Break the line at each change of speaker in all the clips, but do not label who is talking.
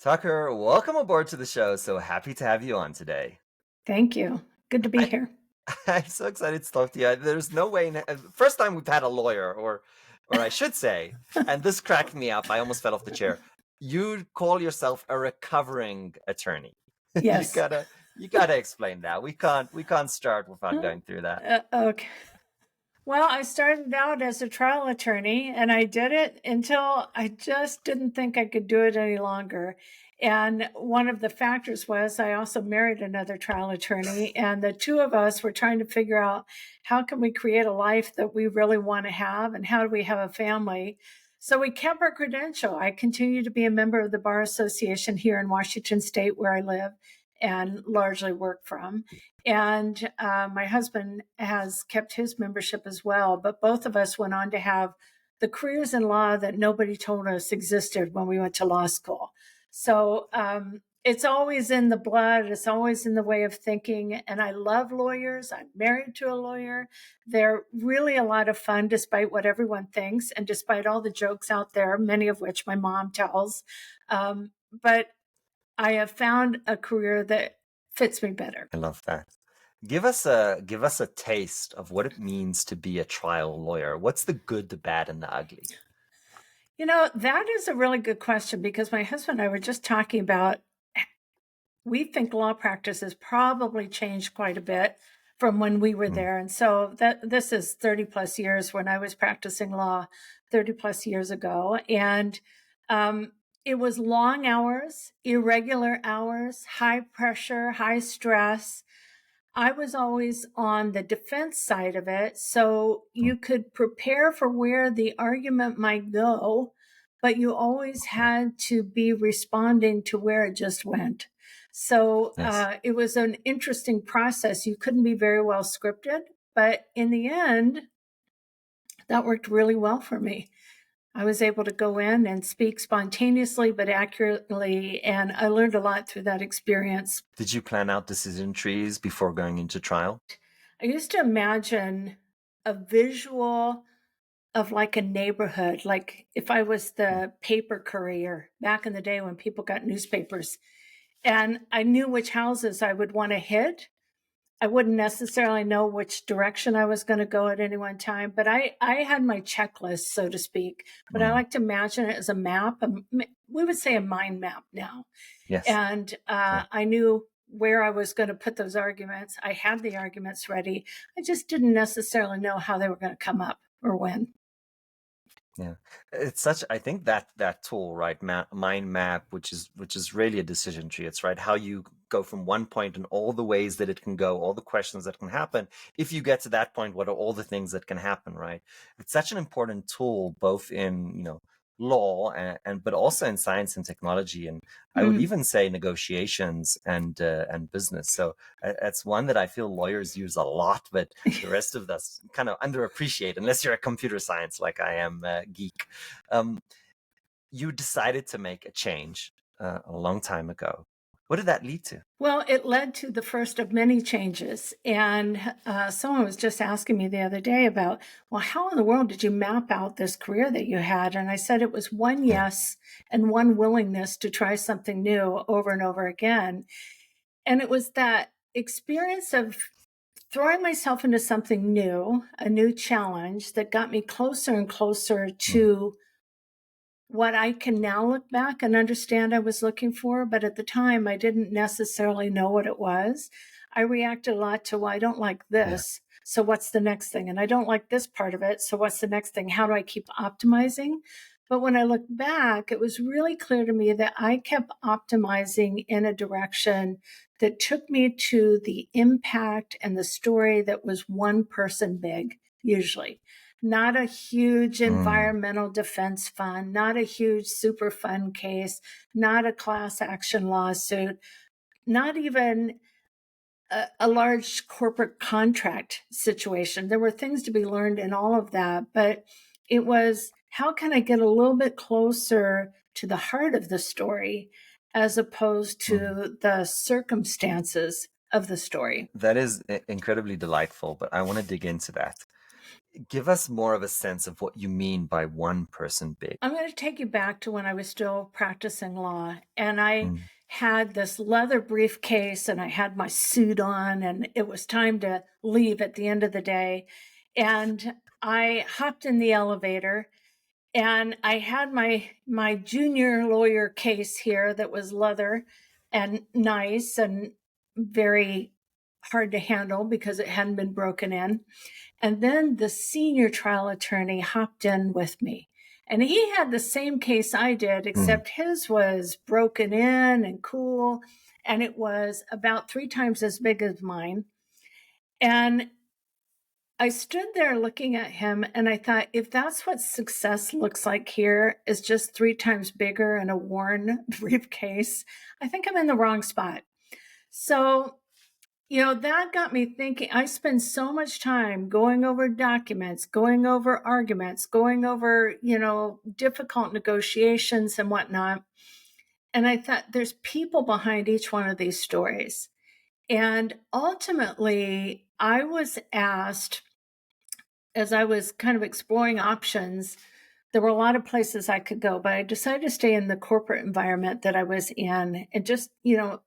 Tucker, welcome aboard to the show. So happy to have you on today.
Thank you. Good to be
I,
here.
I'm so excited to talk to you. There's no way, first time we've had a lawyer, or I should say, and this cracked me up. I almost fell off the chair. You call yourself a recovering attorney. You
Yes.
gotta, you gotta explain that. We can't start without going through that.
Okay. Well, I started out as a trial attorney and I did it until I just didn't think I could do it any longer. And one of the factors was I also married another trial attorney, and the two of us were trying to figure out how can we create a life that we really want to have and how do we have a family. So we kept our credential. I continue to be a member of the Bar Association here in Washington State, where I live and largely work from. And my husband has kept his membership as well. But both of us went on to have the careers in law that nobody told us existed when we went to law school. So it's always in the blood. It's always in the way of thinking. And I love lawyers. I'm married to a lawyer. They're really a lot of fun, despite what everyone thinks and despite all the jokes out there, many of which my mom tells. But I have found a career that fits me better.
I love that. Give us a taste of what it means to be a trial lawyer. What's the good, the bad, and the ugly?
That is a really good question because my husband and I were just talking about we think law practice has probably changed quite a bit from when we were
Mm,
there. And so that this is 30 plus years when I was practicing law 30 plus years ago. And um, it was long hours, irregular hours, high pressure, high stress. I was always on the defense side of it. So
mm,
you could prepare for where the argument might go, but you always
yeah.
had to be responding to where it just went. So
Yes.
it was an interesting process. You couldn't be very well scripted, but in the end, that worked really well for me. I was able to go in and speak spontaneously but accurately, and I learned a lot through that experience.
Did you plan out decision trees before going into trial?
I used to imagine a visual of like a neighborhood, like if I was
Mm,
the paper courier back in the day when people got newspapers, and I knew which houses I would want to hit. I wouldn't necessarily know which direction I was going to go at any one time, but I had my checklist, so to speak. But I
mm,
like to imagine it as a map. We would say a mind map now.
yes.
And
Yeah.
I knew where I was going to put those arguments. I had the arguments ready. I just didn't necessarily know how they were going to come up or when.
Yeah, it's such. I think that tool, right, mind map, which is really a decision tree. It's right how you go from one point and all the ways that it can go, all the questions that can happen. If you get to that point, what are all the things that can happen, right? It's such an important tool, both in law and but also in science and technology, and I would
Mm.
even say negotiations and business. So that's one that I feel lawyers use a lot, but the rest of us kind of underappreciate unless you're a computer science like I am, geek. Um, you decided to make a change a long time ago. What did that lead to?
Well, it led to the first of many changes. And someone was just asking me the other day about, well, how in the world did you map out this career that you had? And I said it was one
Yeah.
yes and one willingness to try something new over and over again. And it was that experience of throwing myself into something new, a new challenge that got me closer and closer
Mm,
to what I can now look back and understand I was looking for, but at the time I didn't necessarily know what it was. I reacted a lot to, well, I don't like
yeah.
this. So what's the next thing? And I don't like this part of it. So what's the next thing? How do I keep optimizing? But when I look back, it was really clear to me that I kept optimizing in a direction that took me to the impact and the story that was one person big, usually not a huge
Mm,
environmental defense fund, not a huge super fund case, not a class action lawsuit, not even a large corporate contract situation. There were things to be learned in all of that, but it was how can I get a little bit closer to the heart of the story as opposed
mm.
to the circumstances of the story?
That is incredibly delightful, but I want to dig into that. Give us more of a sense of what you mean by one person big.
I'm going to take you back to when I was still practicing law, and I
Mm,
had this leather briefcase and I had my suit on, and it was time to leave at the end of the day. And I hopped in the elevator, and I had my junior lawyer case here that was leather and nice and very hard to handle because it hadn't been broken in. And then the senior trial attorney hopped in with me. And he had the same case I did,
mm,
except his was broken in and cool. And it was about 3 times as big as mine. And I stood there looking at him and I thought, if that's what success looks like here, is just 3 times bigger and a worn briefcase, I think I'm in the wrong spot. So that got me thinking. I spend so much time going over documents, going over arguments, going over, difficult negotiations and whatnot. And I thought there's people behind each one of these stories. And ultimately, I was asked, as I was kind of exploring options, there were a lot of places I could go, but I decided to stay in the corporate environment that I was in and just,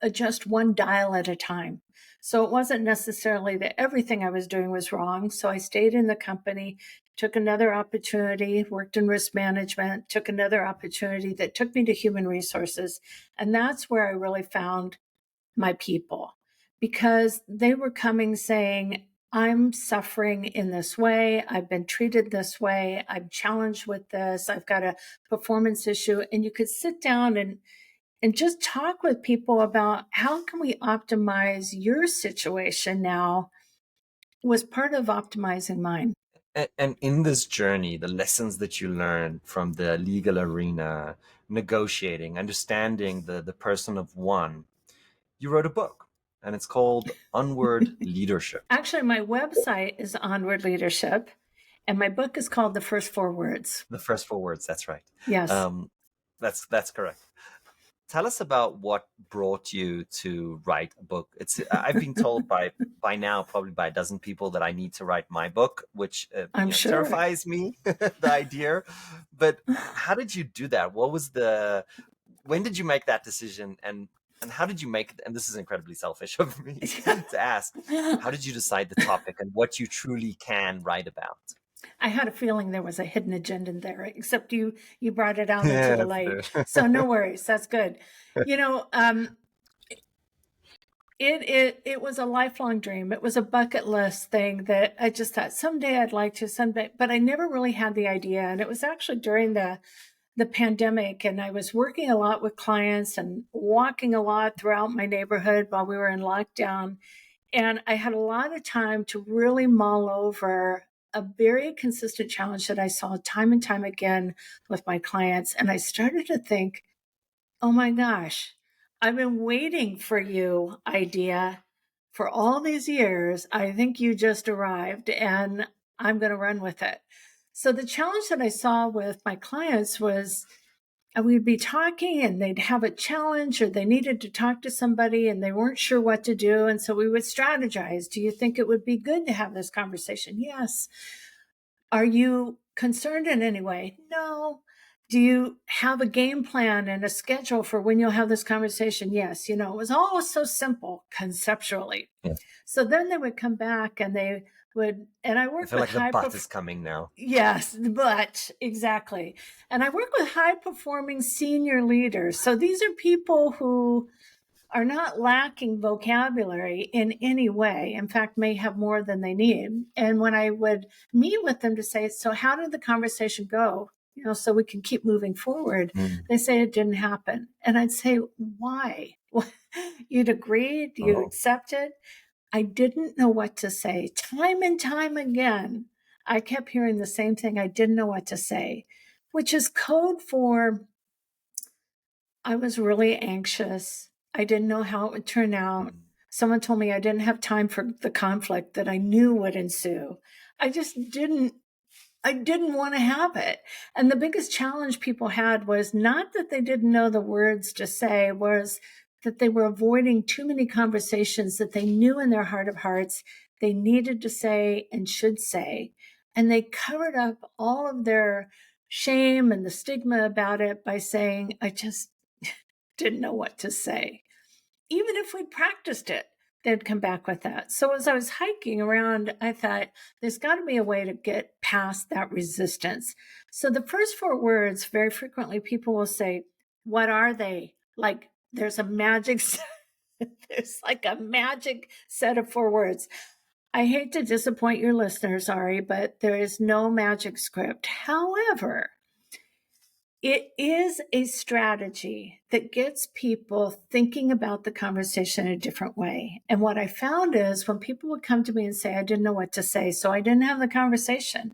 adjust one dial at a time. So it wasn't necessarily that everything I was doing was wrong. So I stayed in the company, took another opportunity, worked in risk management, took another opportunity that took me to human resources. And that's where I really found my people, because they were coming saying, I'm suffering in this way. I've been treated this way. I'm challenged with this. I've got a performance issue. And you could sit down and just talk with people about how can we optimize your situation now, was part of optimizing mine.
And in this journey, the lessons that you learned from the legal arena, negotiating, understanding the person of one, you wrote a book, and it's called Onward Leadership.
Actually, my website is Onward Leadership, and my book is called The First Four Words.
The first four words, that's right.
Yes.
Um, that's correct. Tell us about what brought you to write a book. I've been told by now probably by a dozen people that I need to write my book, which
I'm sure.
terrifies me, the idea. But how did you do that? When did you make that decision, and how did you make it? And this is incredibly selfish of me to ask. How did you decide the topic and what you truly can write about?
I had a feeling there was a hidden agenda in there, except you brought it out into
Yeah,
the
that's
light.
fair.
So no worries, that's good. You know, um, it was a lifelong dream. It was a bucket list thing that I just thought someday I'd like to someday, but I never really had the idea. And it was actually during the pandemic, and I was working a lot with clients and walking a lot throughout my neighborhood while we were in lockdown. And I had a lot of time to really mull over a very consistent challenge that I saw time and time again with my clients. And I started to think, oh my gosh, I've been waiting for you, idea, for all these years. I think you just arrived and I'm going to run with it. So the challenge that I saw with my clients was, and we'd be talking and they'd have a challenge or they needed to talk to somebody and they weren't sure what to do. And so we would strategize. Do you think it would be good to have this conversation? Yes. Are you concerned in any way? No. Do you have a game plan and a schedule for when you'll have this conversation? Yes. It was all so simple conceptually.
Yeah.
So then they would come back and they would, and I
I
work
feel
with
like the butt is coming now.
yes, but exactly. And I work with high performing senior leaders. So these are people who are not lacking vocabulary in any way. In fact, may have more than they need. And when I would meet with them to say, so how did the conversation go? So we can keep moving forward.
Mm.
They say it didn't happen. And I'd say, why? You'd agreed, you
Oh.
accepted. I didn't know what to say. Time and time again, I kept hearing the same thing. I didn't know what to say, which is code for I was really anxious. I didn't know how it would turn out.
Mm.
Someone told me I didn't have time for the conflict that I knew would ensue. I just didn't want to have it. And the biggest challenge people had was not that they didn't know the words to say, was that they were avoiding too many conversations that they knew in their heart of hearts they needed to say and should say. And they covered up all of their shame and the stigma about it by saying, I just didn't know what to say. Even if we practiced it, they'd come back with that. So as I was hiking around, I thought there's got to be a way to get past that resistance. So the first 4 words, very frequently people will say, what are they? Like there's a magic, there's like a magic set of 4 words. I hate to disappoint your listeners, Ari, but there is no magic script. However, it is a strategy that gets people thinking about the conversation in a different way. And what I found is when people would come to me and say, I didn't know what to say, so I didn't have the conversation.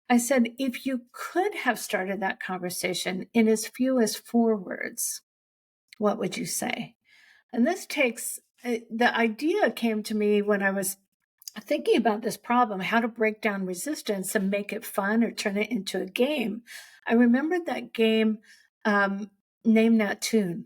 I said, if you could have started that conversation in as few as 4 words, what would you say? And this takes, the idea came to me when I was thinking about this problem, how to break down resistance and make it fun or turn it into a game. I remembered that game, Name That Tune.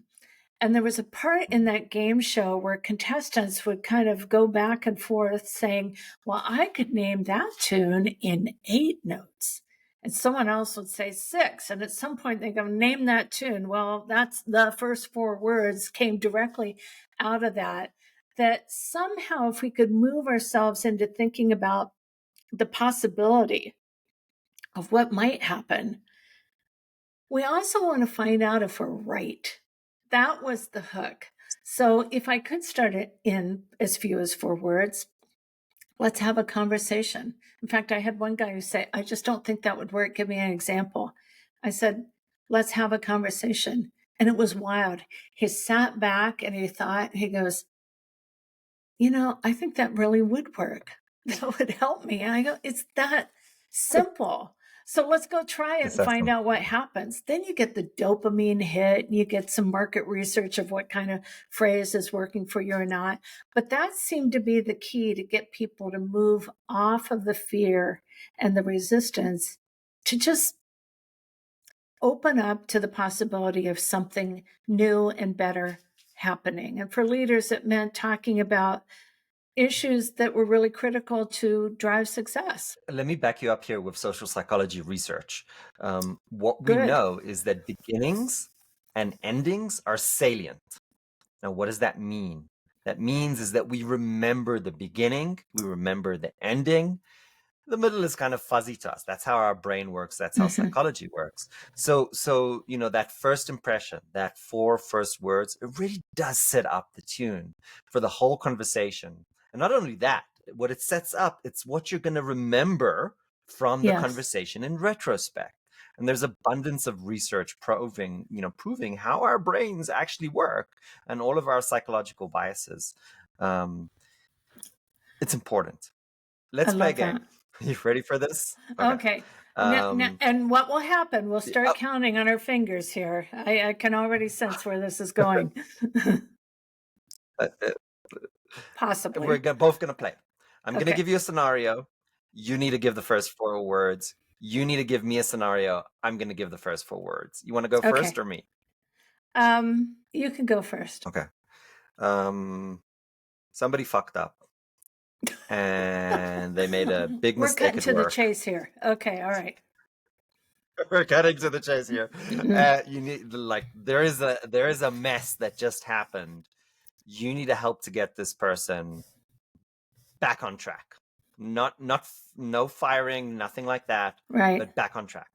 And there was a part in that game show where contestants would kind of go back and forth saying, well, I could name that tune in 8 notes. And someone else would say 6. And at some point they go, name that tune. Well, that's the first 4 words came directly out of that. That somehow, if we could move ourselves into thinking about the possibility of what might happen, we also want to find out if we're right. That was the hook. So if I could start it in as few as 4 words, let's have a conversation. In fact, I had one guy who said, I just don't think that would work. Give me an example. I said, let's have a conversation. And it was wild. He sat back and he thought, he goes, I think that really would work. That would help me. And I go, it's that simple. So let's go try it
It's
and
that
find
simple.
out what happens. Then you get the dopamine hit, and you get some market research of what kind of phrase is working for you or not. But that seemed to be the key to get people to move off of the fear and the resistance to just open up to the possibility of something new and better happening. And for leaders, it meant talking about issues that were really critical to drive success.
Let me back you up here with social psychology research. What we
Good.
know is that beginnings and endings are salient. Now, what does that mean? That means is that we remember the beginning, we remember the ending. The middle is kind of fuzzy to us. That's how our brain works. That's how psychology works. So that first impression, that 4 first words, it really does set up the tune for the whole conversation. And not only that, what it sets up, it's what you're going to remember from the
Yes.
conversation in retrospect. And there's abundance of research proving how our brains actually work and all of our psychological biases. It's important. Let's play a game.
That.
You ready for this?
Okay. And what will happen? We'll start counting on our fingers here. I can already sense where this is going. Possibly.
We're both going to play. I'm going to give you a scenario. You need to give the first 4 words. You need to give me a scenario. I'm going to give the first 4 words. You want to go first or me?
You can go first.
Okay. Somebody fucked up. And they made a big mistake at work.
We're cutting to the chase here. Okay, all right.
We're cutting to the chase here. You need there is a mess that just happened. You need to help to get this person back on track. No firing, nothing like that.
Right.
But back on track.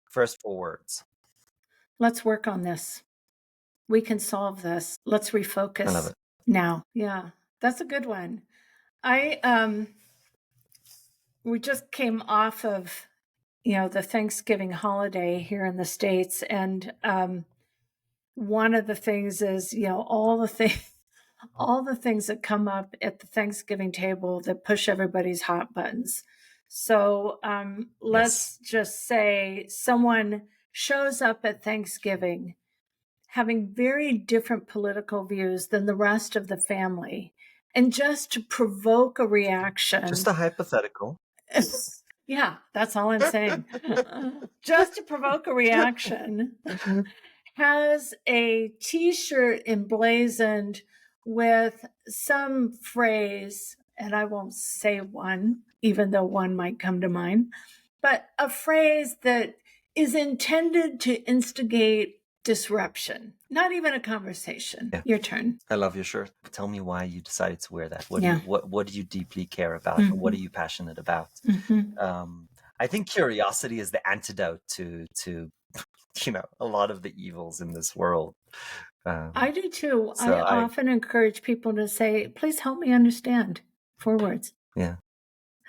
First 4 words.
Let's work on this. We can solve this. Let's refocus.
I love it.
Now. Yeah, that's a good one. We just came off of, the Thanksgiving holiday here in the States. And one of the things is, all the things that come up at the Thanksgiving table that push everybody's hot buttons. So let's just say someone shows up at Thanksgiving having very different political views than the rest of the family. And just to provoke a reaction.
Just a hypothetical.
Yeah, that's all I'm saying. Just to provoke a reaction, has a T-shirt emblazoned with some phrase, and I won't say one, even though one might come to mind, but a phrase that is intended to instigate disruption, not even a conversation.
Yeah.
Your turn.
I love your shirt. Tell me why you decided to wear that. What do
Yeah.
you what do you deeply care about? Or what are you passionate about? I think curiosity is the antidote to a lot of the evils in this world.
I do too.
So
I often encourage people to say, please help me understand. 4 words.
yeah.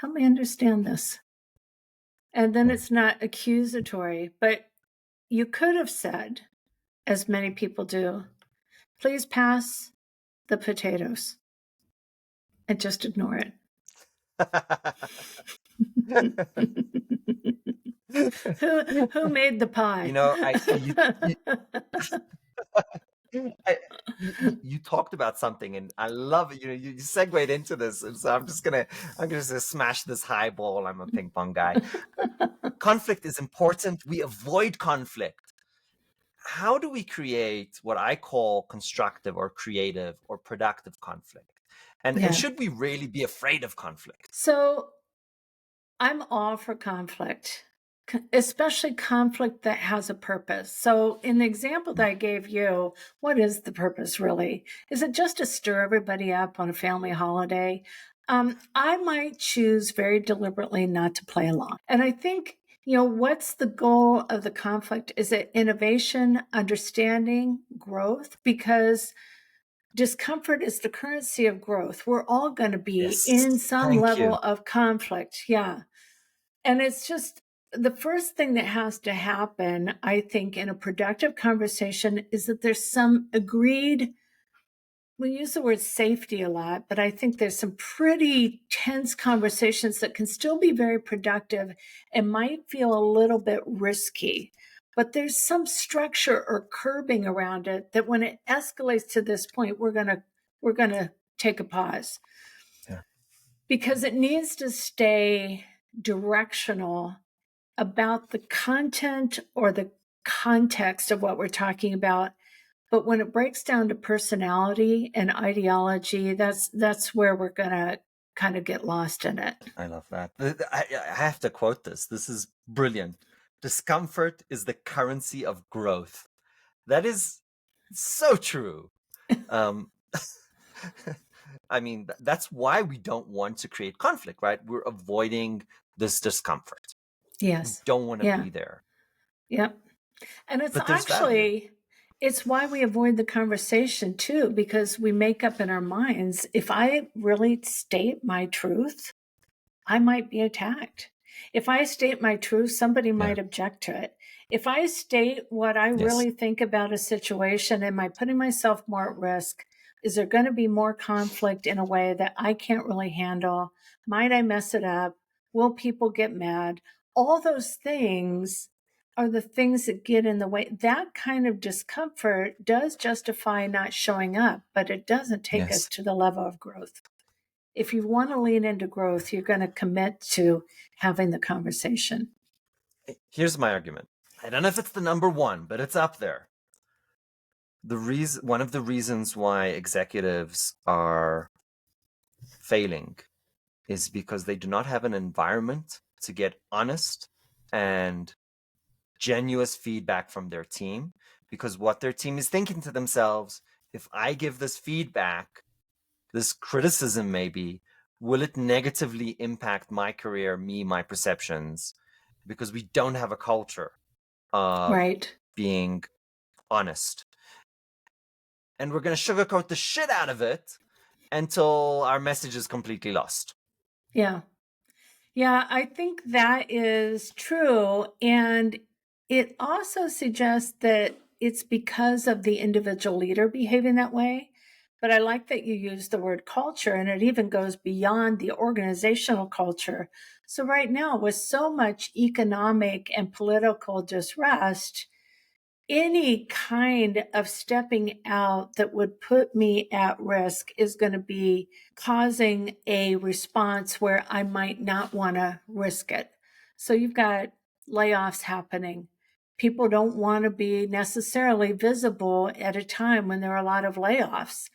Help me understand this. And then
Yeah.
it's not accusatory, but you could have said, as many people do, please pass the potatoes and just ignore it. Who made the pie?
You know, you talked about something, and I love it. You segued into this, and so I'm gonna smash this high ball. I'm a ping pong guy. Conflict is important. We avoid conflict. How do we create what I call constructive or creative or productive conflict? And
Yeah.
should we really be afraid of conflict?
So I'm all for conflict, especially conflict that has a purpose. So in the example that I gave you, what is the purpose really? Is it just to stir everybody up on a family holiday? I might choose very deliberately not to play along. And I think, what's the goal of the conflict? Is it innovation, understanding, growth? Because discomfort is the currency of growth. We're all going to be
Yes.
in some
Thank
level
you.
of conflict. Yeah. And it's just the first thing that has to happen, I think, in a productive conversation is that there's some agreed. We use the word safety a lot, but I think there's some pretty tense conversations that can still be very productive and might feel a little bit risky. But there's some structure or curbing around it that when it escalates to this point, we're gonna take a pause.
Yeah.
Because it needs to stay directional about the content or the context of what we're talking about. But when it breaks down to personality and ideology, that's where we're going to kind of get lost in it.
I love that. I have to quote this. This is brilliant. Discomfort is the currency of growth. That is so true. I mean, that's why we don't want to create conflict, right? We're avoiding this discomfort.
Yes.
We don't want to
Yeah.
be there.
Yep. And it's
But there's value.
actually, it's why we avoid the conversation too, because we make up in our minds, if I really state my truth, I might be attacked. If I state my truth, somebody might object to it. If I state what I really think about a situation, am I putting myself more at risk? Is there going to be more conflict in a way that I can't really handle? Might I mess it up? Will people get mad? All those things are the things that get in the way. That kind of discomfort does justify not showing up, but it doesn't take us to the level of growth. If you want to lean into growth, you're going to commit to having the conversation.
Here's my argument. I don't know if it's the number one, but it's up there. One of the reasons why executives are failing is because they do not have an environment to get honest and genuine feedback from their team, because what their team is thinking to themselves, if I give this feedback, this criticism maybe, will it negatively impact my career, my perceptions? Because we don't have a culture of being honest. And we're going to sugarcoat the shit out of it until our message is completely lost.
Yeah. Yeah, I think that is true. And it also suggests that it's because of the individual leader behaving that way. But I like that you use the word culture, and it even goes beyond the organizational culture. So right now, with so much economic and political disrust, any kind of stepping out that would put me at risk is going to be causing a response where I might not want to risk it. So you've got layoffs happening. People don't want to be necessarily visible at a time when there are a lot of layoffs.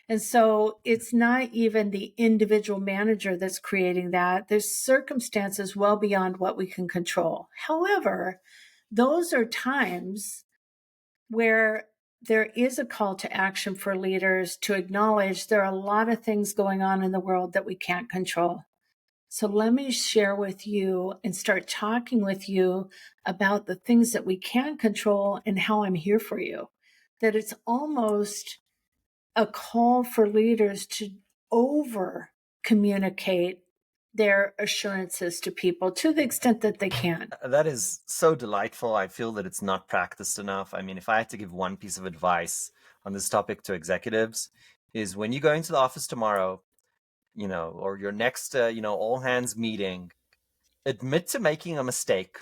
And so it's not even the individual manager that's creating that. There's circumstances well beyond what we can control. However, those are times where there is a call to action for leaders to acknowledge there are a lot of things going on in the world that we can't control. So let me share with you and start talking with you about the things that we can control and how I'm here for you. That it's almost a call for leaders to over communicate their assurances to people to the extent that they can.
That is so delightful. I feel that it's not practiced enough. I mean, if I had to give one piece of advice on this topic to executives, is when you go into the office tomorrow, or your next, all hands meeting, admit to making a mistake,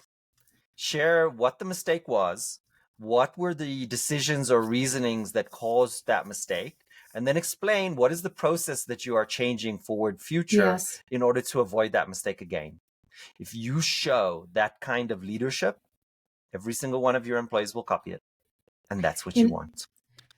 share what the mistake was, what were the decisions or reasonings that caused that mistake, and then explain what is the process that you are changing forward future
Yes.
in order to avoid that mistake again. If you show that kind of leadership, every single one of your employees will copy it. And that's what you want.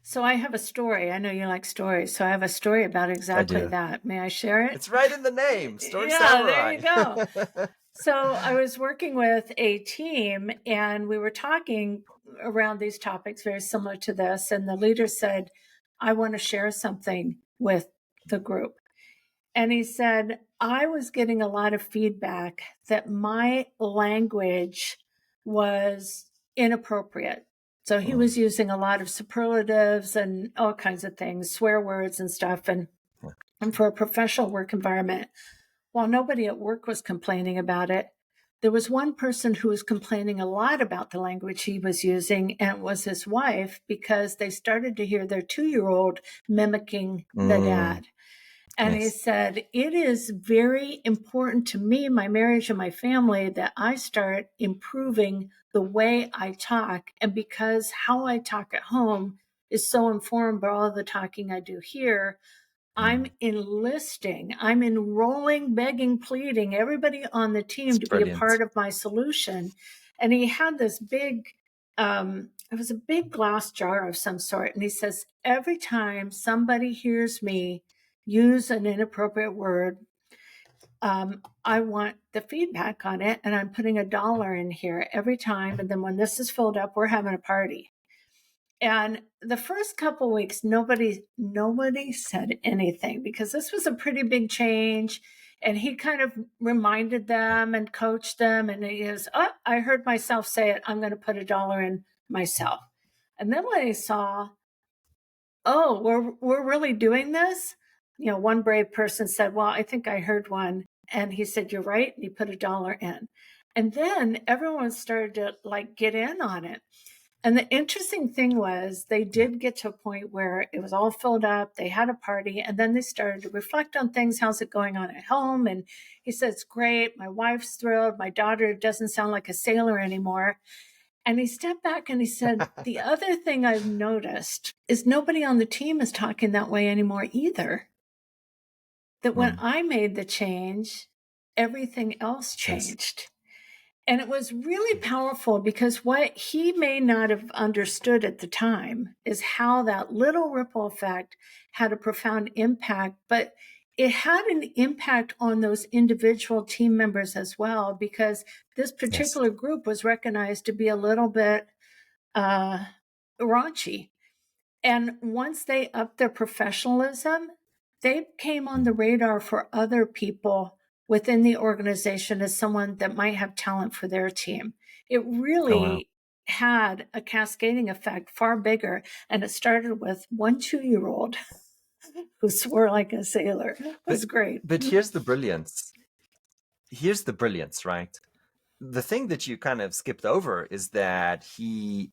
So I have a story. I know you like stories. So I have a story about exactly that. May I share it?
It's right in the name, Story
Yeah,
Samurai.
there you go. So I was working with a team and we were talking around these topics very similar to this. And the leader said, I want to share something with the group. And he said, I was getting a lot of feedback that my language was inappropriate. So he was using a lot of superlatives and all kinds of things, swear words and stuff. And for a professional work environment, while nobody at work was complaining about it, there was one person who was complaining a lot about the language he was using, and it was his wife, because they started to hear their 2-year-old mimicking the dad. And he said, it is very important to me, my marriage and my family, that I start improving the way I talk. And because how I talk at home is so informed by all the talking I do here, I'm enrolling, begging, pleading everybody on the team to be a part of my solution. And he had this big, it was a big glass jar of some sort. And he says, every time somebody hears me use an inappropriate word, I want the feedback on it. And I'm putting $1 in here every time. And then when this is filled up, we're having a party. And the first couple of weeks, nobody said anything because this was a pretty big change. And he kind of reminded them and coached them. And he goes, oh, I heard myself say it. I'm going to put $1 in myself. And then when he saw, oh, we're really doing this. One brave person said, well, I think I heard one. And he said, you're right. And he put $1 in. And then everyone started to get in on it. And the interesting thing was they did get to a point where it was all filled up. They had a party and then they started to reflect on things. How's it going on at home? And he said, it's great. My wife's thrilled. My daughter doesn't sound like a sailor anymore. And he stepped back and he said, the other thing I've noticed is nobody on the team is talking that way anymore either. That when I made the change, everything else changed. And it was really powerful because what he may not have understood at the time is how that little ripple effect had a profound impact, but it had an impact on those individual team members as well, because this particular group was recognized to be a little bit raunchy. And once they upped their professionalism, they came on the radar for other people within the organization as someone that might have talent for their team. It really had a cascading effect, far bigger. And it started with one 2-year-old who swore like a sailor. It was great.
But here's the brilliance. Right? The thing that you kind of skipped over is that he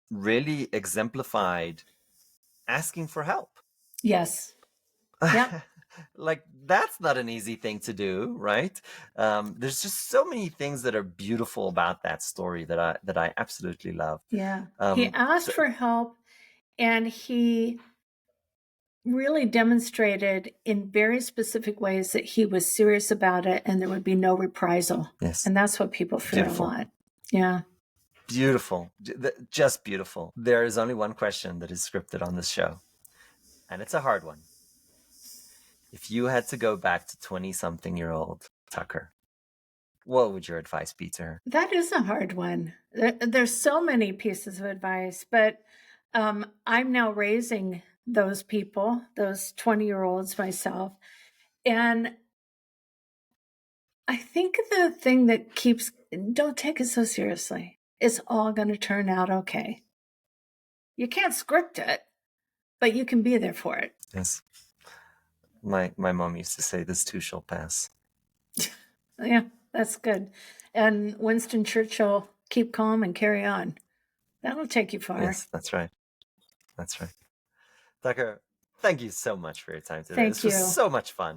really exemplified asking for help.
Yes. Yeah.
That's not an easy thing to do, right? There's just so many things that are beautiful about that story that I absolutely love.
Yeah. He asked for help, and he really demonstrated in very specific ways that he was serious about it and there would be no reprisal.
Yes.
And that's what people fear a lot. Yeah.
Beautiful. Just beautiful. There is only one question that is scripted on this show. and it's a hard one. If you had to go back to 20-something-year-old Tucker, what would your advice be to her?
That is a hard one. There's so many pieces of advice, but I'm now raising those people, those 20-year-olds myself. And I think the thing that keeps, don't take it so seriously. It's all going to turn out okay. You can't script it, but you can be there for it.
Yes. My mom used to say, "This too shall pass."
Yeah, that's good. And Winston Churchill, keep calm and carry on. That'll take you far.
Yes, that's right. That's right. Tucker, thank you so much for your time today.
Thank
This was
you.
so much fun.